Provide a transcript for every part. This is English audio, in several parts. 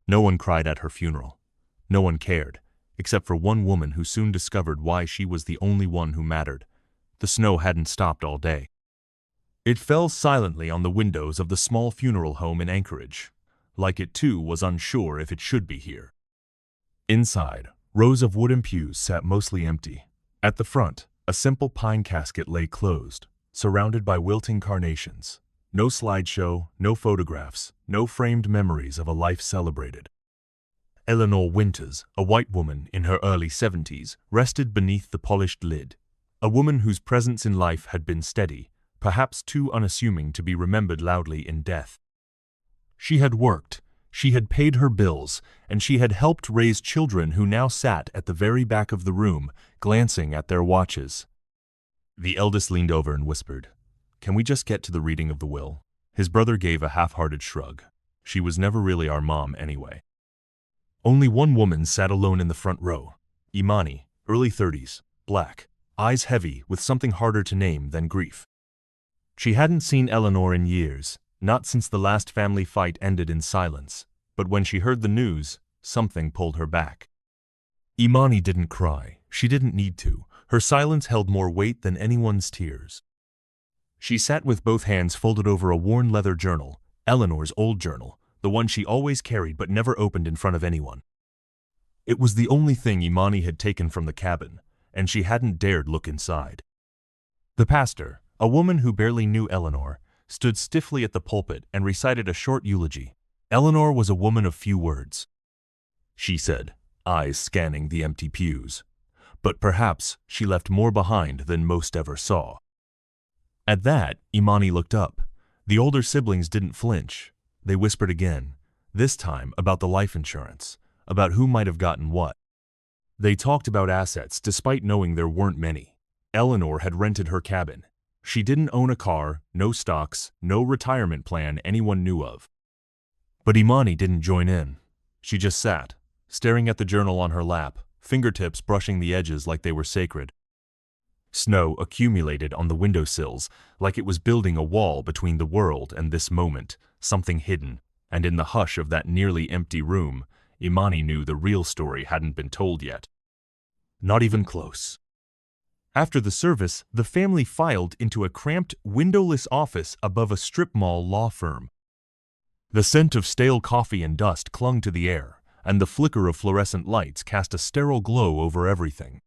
No one cried at her funeral. No one cared, except for one woman who soon discovered why she was the only one who mattered. The snow hadn't stopped all day. It fell silently on the windows of the small funeral home in Anchorage, like it too was unsure if it should be here. Inside, rows of wooden pews sat mostly empty. At the front, a simple pine casket lay closed, surrounded by wilting carnations. No slideshow, no photographs, no framed memories of a life celebrated. Eleanor Winters, a white woman in her early 70s, rested beneath the polished lid. A woman whose presence in life had been steady, perhaps too unassuming to be remembered loudly in death. She had worked, she had paid her bills, and she had helped raise children who now sat at the very back of the room, glancing at their watches. The eldest leaned over and whispered, "Can we just get to the reading of the will?" His brother gave a half-hearted shrug. She was never really our mom anyway. Only one woman sat alone in the front row. Imani, early 30s, black, eyes heavy with something harder to name than grief. She hadn't seen Eleanor in years, not since the last family fight ended in silence, but when she heard the news, something pulled her back. Imani didn't cry. She didn't need to. Her silence held more weight than anyone's tears. She sat with both hands folded over a worn leather journal, Eleanor's old journal, the one she always carried but never opened in front of anyone. It was the only thing Imani had taken from the cabin, and she hadn't dared look inside. The pastor, a woman who barely knew Eleanor, stood stiffly at the pulpit and recited a short eulogy. Eleanor was a woman of few words. She said, eyes scanning the empty pews. But perhaps she left more behind than most ever saw. At that, Imani looked up. The older siblings didn't flinch. They whispered again, this time about the life insurance, about who might have gotten what. They talked about assets despite knowing there weren't many. Eleanor had rented her cabin. She didn't own a car, no stocks, no retirement plan anyone knew of. But Imani didn't join in. She just sat, staring at the journal on her lap, fingertips brushing the edges like they were sacred. Snow accumulated on the windowsills like it was building a wall between the world and this moment, something hidden, and in the hush of that nearly empty room, Imani knew the real story hadn't been told yet. Not even close. After the service, the family filed into a cramped, windowless office above a strip mall law firm. The scent of stale coffee and dust clung to the air, and the flicker of fluorescent lights cast a sterile glow over everything.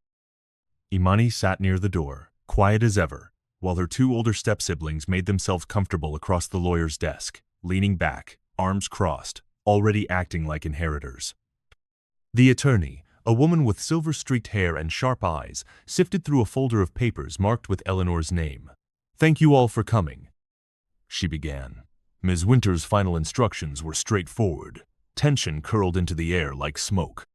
Imani sat near the door, quiet as ever, while her two older step-siblings made themselves comfortable across the lawyer's desk, leaning back, arms crossed, already acting like inheritors. The attorney, a woman with silver-streaked hair and sharp eyes, sifted through a folder of papers marked with Eleanor's name. "Thank you all for coming," she began. Ms. Winters' final instructions were straightforward. Tension curled into the air like smoke.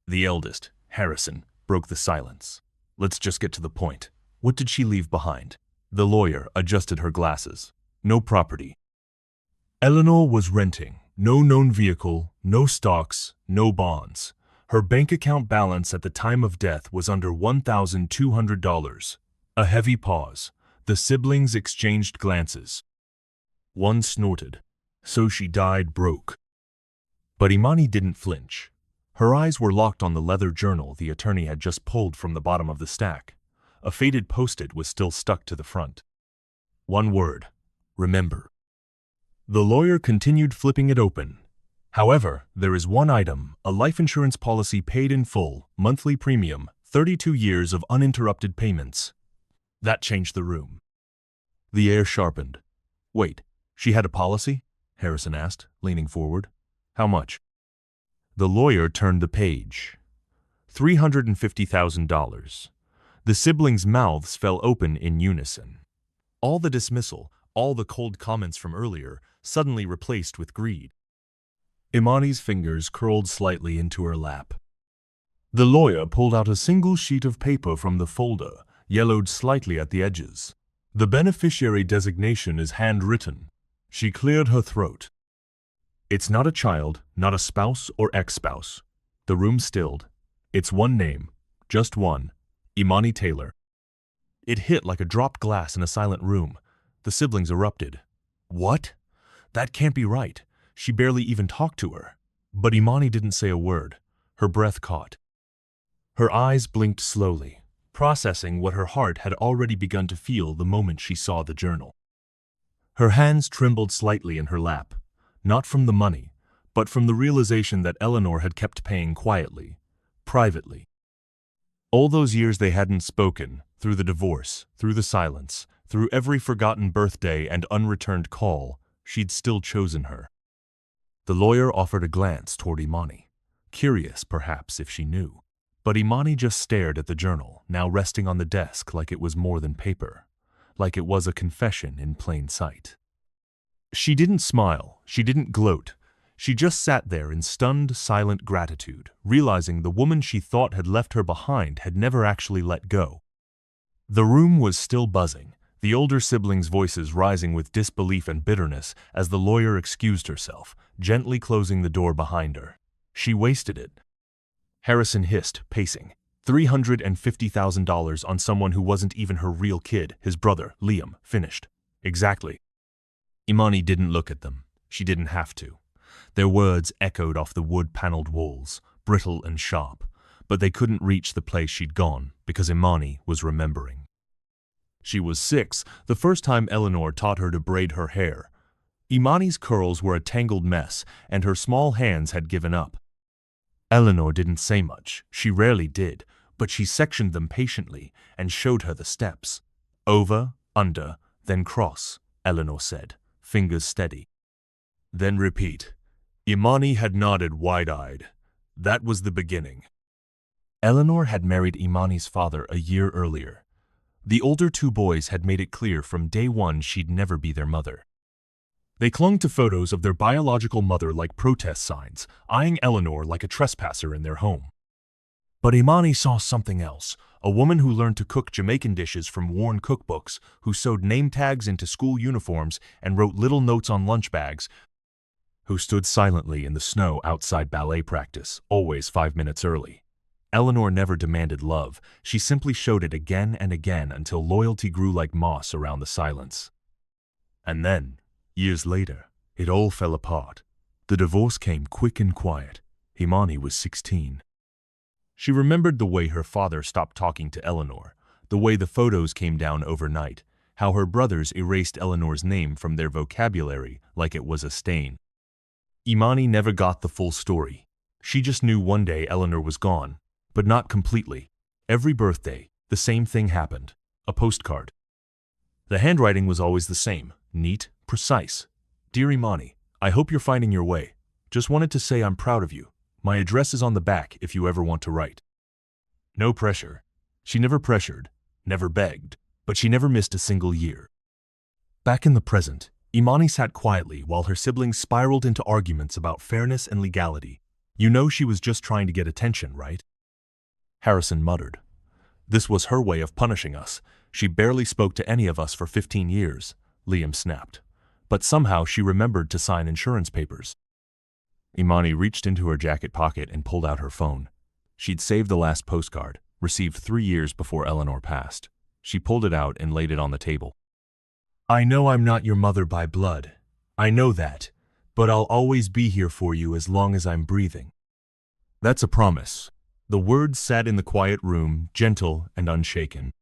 The eldest, Harrison, broke the silence. "Let's just get to the point. What did she leave behind?" The lawyer adjusted her glasses. "No property." Eleanor was renting. No known vehicle, no stocks, no bonds. Her bank account balance at the time of death was under $1,200. A heavy pause. The siblings exchanged glances. One snorted. "So she died broke." But Imani didn't flinch. Her eyes were locked on the leather journal the attorney had just pulled from the bottom of the stack. A faded post-it was still stuck to the front. One word: remember. The lawyer continued flipping it open. "However, there is one item, a life insurance policy paid in full, monthly premium, 32 years of uninterrupted payments." That changed the room. The air sharpened. "Wait, she had a policy?" Harrison asked, leaning forward. "How much?" The lawyer turned the page. $350,000. The siblings' mouths fell open in unison. All the dismissal, all the cold comments from earlier, suddenly replaced with greed. Imani's fingers curled slightly into her lap. The lawyer pulled out a single sheet of paper from the folder, yellowed slightly at the edges. "The beneficiary designation is handwritten." She cleared her throat. "It's not a child, not a spouse or ex-spouse." The room stilled. "It's one name, just one, Imani Taylor." It hit like a dropped glass in a silent room. The siblings erupted. "What? That can't be right. She barely even talked to her." But Imani didn't say a word. Her breath caught. Her eyes blinked slowly, processing what her heart had already begun to feel the moment she saw the journal. Her hands trembled slightly in her lap, not from the money, but from the realization that Eleanor had kept paying quietly, privately. All those years they hadn't spoken, through the divorce, through the silence, through every forgotten birthday and unreturned call, she'd still chosen her. The lawyer offered a glance toward Imani, curious, perhaps, if she knew. But Imani just stared at the journal, now resting on the desk like it was more than paper, like it was a confession in plain sight. She didn't smile, she didn't gloat. She just sat there in stunned, silent gratitude, realizing the woman she thought had left her behind had never actually let go. The room was still buzzing, the older siblings' voices rising with disbelief and bitterness as the lawyer excused herself, gently closing the door behind her. She wasted it. Harrison hissed, pacing. $350,000 on someone who wasn't even her real kid, his brother, Liam, finished. Exactly. Imani didn't look at them. She didn't have to. Their words echoed off the wood-paneled walls, brittle and sharp, but they couldn't reach the place she'd gone because Imani was remembering. She was 6, the first time Eleanor taught her to braid her hair. Imani's curls were a tangled mess, and her small hands had given up. Eleanor didn't say much, she rarely did, but she sectioned them patiently and showed her the steps. Over, under, then cross, Eleanor said, fingers steady. Then repeat. Imani had nodded wide-eyed. That was the beginning. Eleanor had married Imani's father a year earlier. The older 2 boys had made it clear from day one she'd never be their mother. They clung to photos of their biological mother like protest signs, eyeing Eleanor like a trespasser in their home. But Imani saw something else, a woman who learned to cook Jamaican dishes from worn cookbooks, who sewed name tags into school uniforms and wrote little notes on lunch bags, who stood silently in the snow outside ballet practice, always 5 minutes early. Eleanor never demanded love, she simply showed it again and again until loyalty grew like moss around the silence. And then, years later, it all fell apart. The divorce came quick and quiet. Imani was 16. She remembered the way her father stopped talking to Eleanor, the way the photos came down overnight, how her brothers erased Eleanor's name from their vocabulary like it was a stain. Imani never got the full story. She just knew one day Eleanor was gone, but not completely. Every birthday, the same thing happened. A postcard. The handwriting was always the same, neat, precise. Dear Imani, I hope you're finding your way. Just wanted to say I'm proud of you. My address is on the back if you ever want to write. No pressure. She never pressured, never begged, but she never missed a single year. Back in the present, Imani sat quietly while her siblings spiraled into arguments about fairness and legality. You know she was just trying to get attention, right? Harrison muttered. This was her way of punishing us. She barely spoke to any of us for 15 years, Liam snapped. But somehow she remembered to sign insurance papers. Imani reached into her jacket pocket and pulled out her phone. She'd saved the last postcard, received 3 years before Eleanor passed. She pulled it out and laid it on the table. I know I'm not your mother by blood. I know that. But I'll always be here for you as long as I'm breathing. That's a promise. The words sat in the quiet room, gentle and unshaken.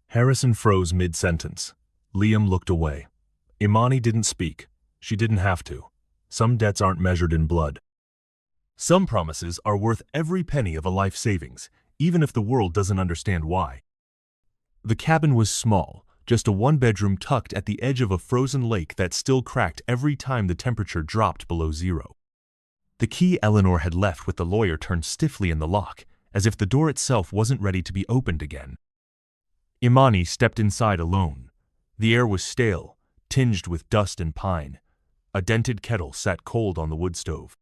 Harrison froze mid-sentence. Liam looked away. Imani didn't speak. She didn't have to. Some debts aren't measured in blood. Some promises are worth every penny of a life savings, even if the world doesn't understand why. The cabin was small, just a 1-bedroom tucked at the edge of a frozen lake that still cracked every time the temperature dropped below 0. The key Eleanor had left with the lawyer turned stiffly in the lock, as if the door itself wasn't ready to be opened again. Imani stepped inside alone. The air was stale, tinged with dust and pine. A dented kettle sat cold on the wood stove.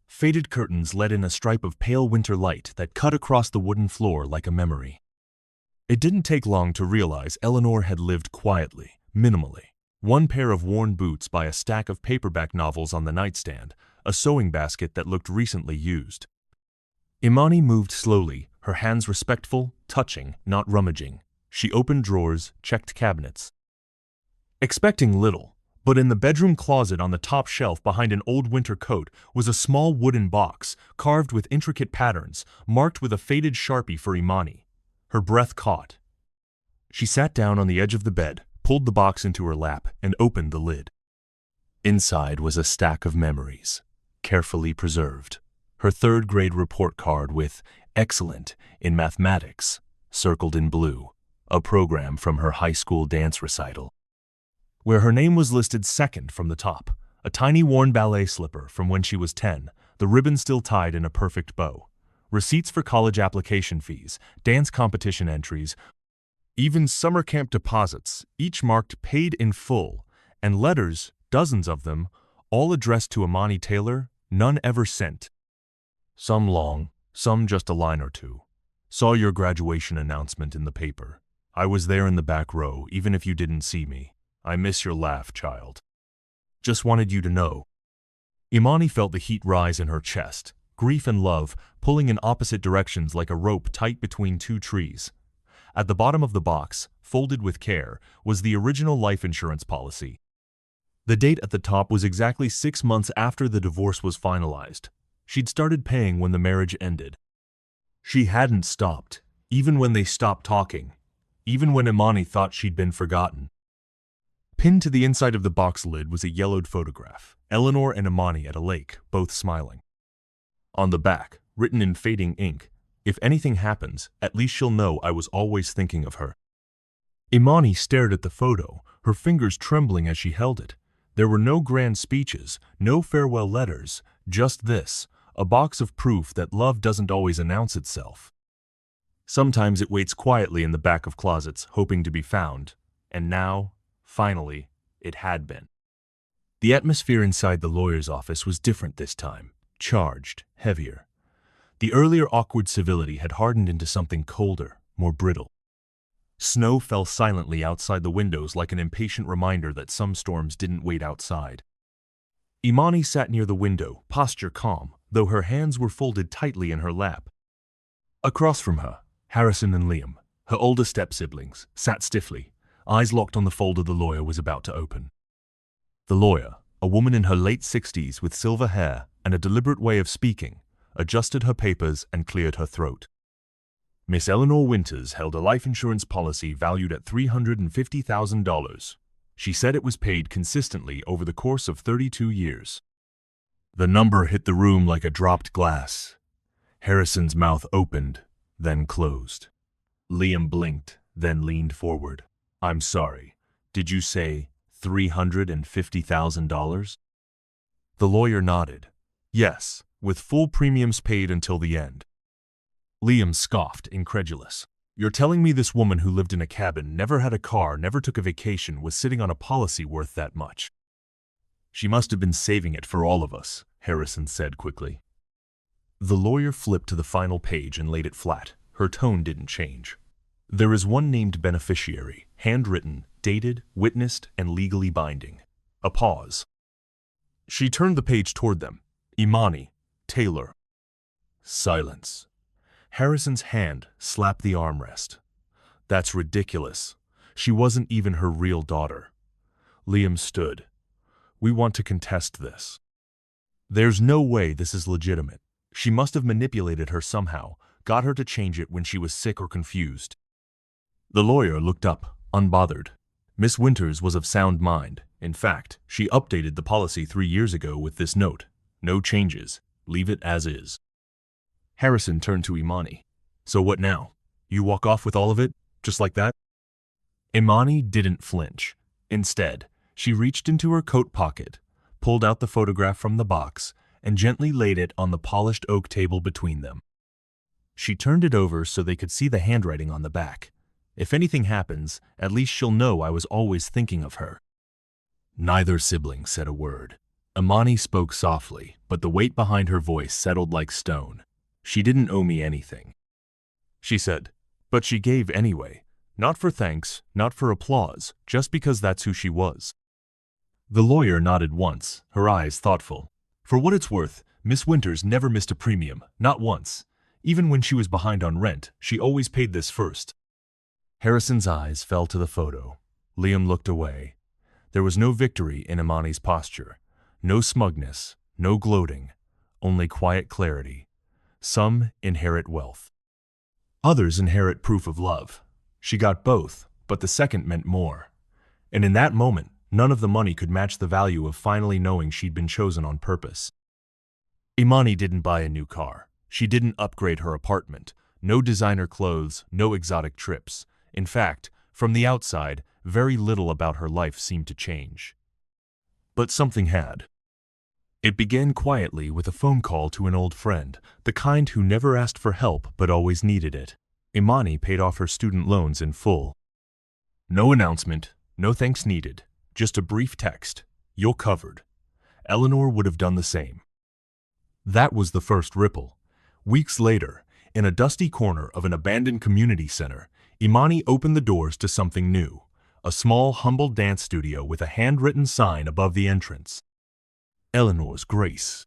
Faded curtains let in a stripe of pale winter light that cut across the wooden floor like a memory. It didn't take long to realize Eleanor had lived quietly, minimally. 1 pair of worn boots by a stack of paperback novels on the nightstand, a sewing basket that looked recently used. Imani moved slowly, her hands respectful, touching, not rummaging. She opened drawers, checked cabinets. Expecting little, But in the bedroom closet on the top shelf behind an old winter coat was a small wooden box, carved with intricate patterns, marked with a faded Sharpie for Imani. Her breath caught. She sat down on the edge of the bed, pulled the box into her lap, and opened the lid. Inside was a stack of memories, carefully preserved. Her third-grade report card with "Excellent" in mathematics, circled in blue, a program from her high school dance recital, where her name was listed second from the top, a tiny worn ballet slipper from when she was 10, the ribbon still tied in a perfect bow, receipts for college application fees, dance competition entries, even summer camp deposits, each marked paid in full, and letters, dozens of them, all addressed to Imani Taylor, none ever sent. Some long, some just a line or two. Saw your graduation announcement in the paper. I was there in the back row, even if you didn't see me. I miss your laugh, child. Just wanted you to know. Imani felt the heat rise in her chest, grief and love pulling in opposite directions like a rope tight between two trees. At the bottom of the box, folded with care, was the original life insurance policy. The date at the top was exactly 6 months after the divorce was finalized. She'd started paying when the marriage ended. She hadn't stopped, even when they stopped talking, even when Imani thought she'd been forgotten. Pinned to the inside of the box lid was a yellowed photograph, Eleanor and Imani at a lake, both smiling. On the back, written in fading ink, "If anything happens, at least she'll know I was always thinking of her." Imani stared at the photo, her fingers trembling as she held it. There were no grand speeches, no farewell letters, just this, a box of proof that love doesn't always announce itself. Sometimes it waits quietly in the back of closets, hoping to be found, and now, finally, it had been. The atmosphere inside the lawyer's office was different this time, charged, heavier. The earlier awkward civility had hardened into something colder, more brittle. Snow fell silently outside the windows like an impatient reminder that some storms didn't wait outside. Imani sat near the window, posture calm, though her hands were folded tightly in her lap. Across from her, Harrison and Liam, her older step-siblings, sat stiffly, eyes locked on the folder the lawyer was about to open. The lawyer, a woman in her late 60s with silver hair and a deliberate way of speaking, adjusted her papers and cleared her throat. Miss Eleanor Winters held a life insurance policy valued at $350,000. She said it was paid consistently over the course of 32 years. The number hit the room like a dropped glass. Harrison's mouth opened, then closed. Liam blinked, then leaned forward. "I'm sorry, did you say $350,000? The lawyer nodded. "Yes, with full premiums paid until the end." Liam scoffed, incredulous. "You're telling me this woman who lived in a cabin, never had a car, never took a vacation, was sitting on a policy worth that much?" "She must have been saving it for all of us," Harrison said quickly. The lawyer flipped to the final page and laid it flat. Her tone didn't change. "There is one named Beneficiary, handwritten, dated, witnessed, and legally binding." A pause. She turned the page toward them. "Imani Taylor." Silence. Harrison's hand slapped the armrest. "That's ridiculous. She wasn't even her real daughter." Liam stood. "We want to contest this. There's no way this is legitimate. She must have manipulated her somehow, got her to change it when she was sick or confused." The lawyer looked up, unbothered. Miss Winters was of sound mind. In fact, she updated the policy 3 years ago with this note: "No changes. Leave it as is." Harrison turned to Imani. "So what now? You walk off with all of it? Just like that?" Imani didn't flinch. Instead, she reached into her coat pocket, pulled out the photograph from the box, and gently laid it on the polished oak table between them. She turned it over so they could see the handwriting on the back. "If anything happens, at least she'll know I was always thinking of her." Neither sibling said a word. Imani spoke softly, but the weight behind her voice settled like stone. "She didn't owe me anything," she said, "but she gave anyway. Not for thanks, not for applause, just because that's who she was." The lawyer nodded once, her eyes thoughtful. "For what it's worth, Miss Winters never missed a premium, not once. Even when she was behind on rent, she always paid this first." Harrison's eyes fell to the photo. Liam looked away. There was no victory in Imani's posture, no smugness, no gloating, only quiet clarity. Some inherit wealth. Others inherit proof of love. She got both, but the second meant more. And in that moment, none of the money could match the value of finally knowing she'd been chosen on purpose. Imani didn't buy a new car. She didn't upgrade her apartment. No designer clothes, no exotic trips. In fact, from the outside, very little about her life seemed to change. But something had. It began quietly with a phone call to an old friend, the kind who never asked for help but always needed it. Imani paid off her student loans in full. No announcement, no thanks needed, just a brief text. You're covered. Eleanor would have done the same. That was the first ripple. Weeks later, in a dusty corner of an abandoned community center, Imani opened the doors to something new, a small, humble dance studio with a handwritten sign above the entrance. Eleanor's Grace.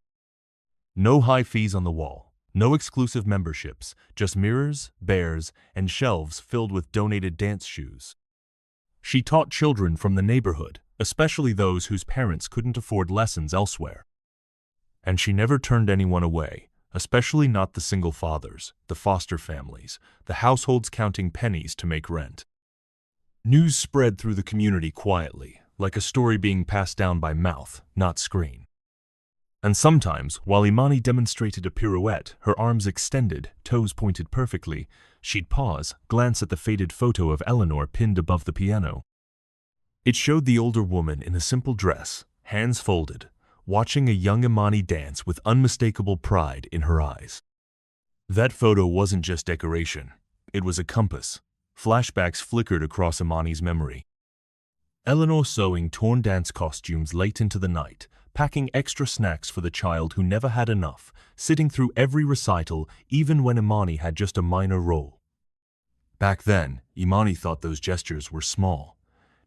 No high fees on the wall, no exclusive memberships, just mirrors, bears, and shelves filled with donated dance shoes. She taught children from the neighborhood, especially those whose parents couldn't afford lessons elsewhere. And she never turned anyone away, especially not the single fathers, the foster families, the households counting pennies to make rent. News spread through the community quietly, like a story being passed down by mouth, not screen. And sometimes, while Imani demonstrated a pirouette, her arms extended, toes pointed perfectly, she'd pause, glance at the faded photo of Eleanor pinned above the piano. It showed the older woman in a simple dress, hands folded, watching a young Imani dance with unmistakable pride in her eyes. That photo wasn't just decoration. It was a compass. Flashbacks flickered across Imani's memory. Eleanor sewing torn dance costumes late into the night, packing extra snacks for the child who never had enough, sitting through every recital even when Imani had just a minor role. Back then, Imani thought those gestures were small.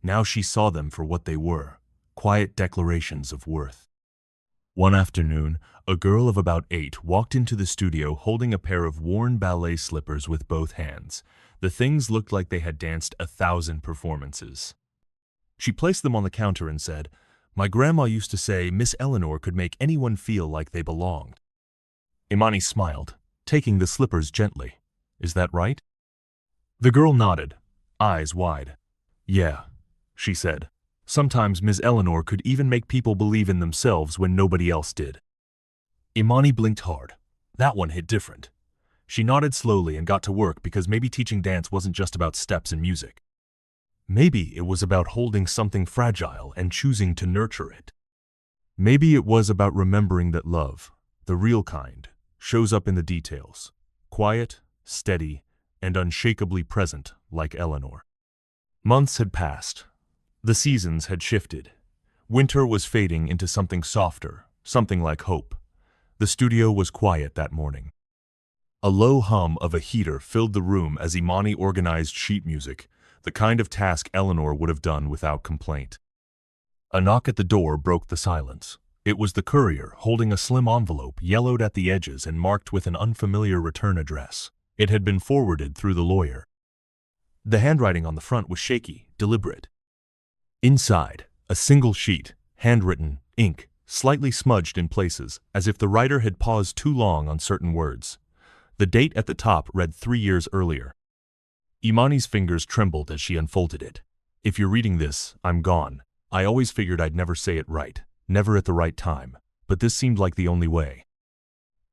Now she saw them for what they were, quiet declarations of worth. One afternoon, a girl of about 8 walked into the studio holding a pair of worn ballet slippers with both hands. The things looked like they had danced 1,000 performances. She placed them on the counter and said, "My grandma used to say Miss Eleanor could make anyone feel like they belonged." Imani smiled, taking the slippers gently. "Is that right?" The girl nodded, eyes wide. "Yeah," she said. "Sometimes Miss Eleanor could even make people believe in themselves when nobody else did." Imani blinked hard. That one hit different. She nodded slowly and got to work because maybe teaching dance wasn't just about steps and music. Maybe it was about holding something fragile and choosing to nurture it. Maybe it was about remembering that love, the real kind, shows up in the details, quiet, steady, and unshakably present like Eleanor. Months had passed. The seasons had shifted. Winter was fading into something softer, something like hope. The studio was quiet that morning. A low hum of a heater filled the room as Imani organized sheet music, the kind of task Eleanor would have done without complaint. A knock at the door broke the silence. It was the courier, holding a slim envelope yellowed at the edges and marked with an unfamiliar return address. It had been forwarded through the lawyer. The handwriting on the front was shaky, deliberate. Inside, a single sheet, handwritten, ink, slightly smudged in places, as if the writer had paused too long on certain words. The date at the top read 3 years earlier. Imani's fingers trembled as she unfolded it. "If you're reading this, I'm gone. I always figured I'd never say it right, never at the right time, but this seemed like the only way.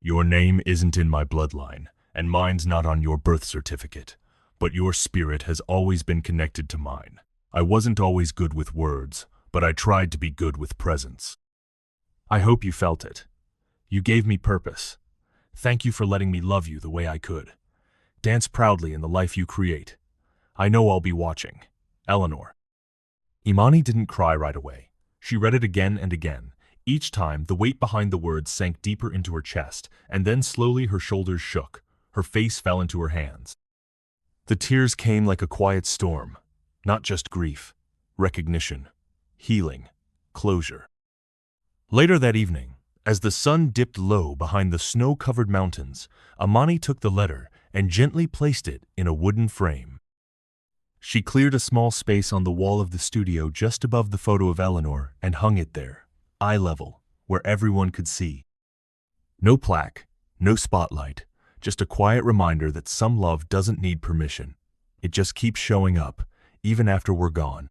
Your name isn't in my bloodline, and mine's not on your birth certificate, but your spirit has always been connected to mine. I wasn't always good with words, but I tried to be good with presence. I hope you felt it. You gave me purpose. Thank you for letting me love you the way I could. Dance proudly in the life you create. I know I'll be watching. Eleanor." Imani didn't cry right away. She read it again and again. Each time, the weight behind the words sank deeper into her chest, and then slowly her shoulders shook. Her face fell into her hands. The tears came like a quiet storm. Not just grief, recognition, healing, closure. Later that evening, as the sun dipped low behind the snow-covered mountains, Imani took the letter and gently placed it in a wooden frame. She cleared a small space on the wall of the studio just above the photo of Eleanor and hung it there, eye level, where everyone could see. No plaque, no spotlight, just a quiet reminder that some love doesn't need permission. It just keeps showing up, even after we're gone.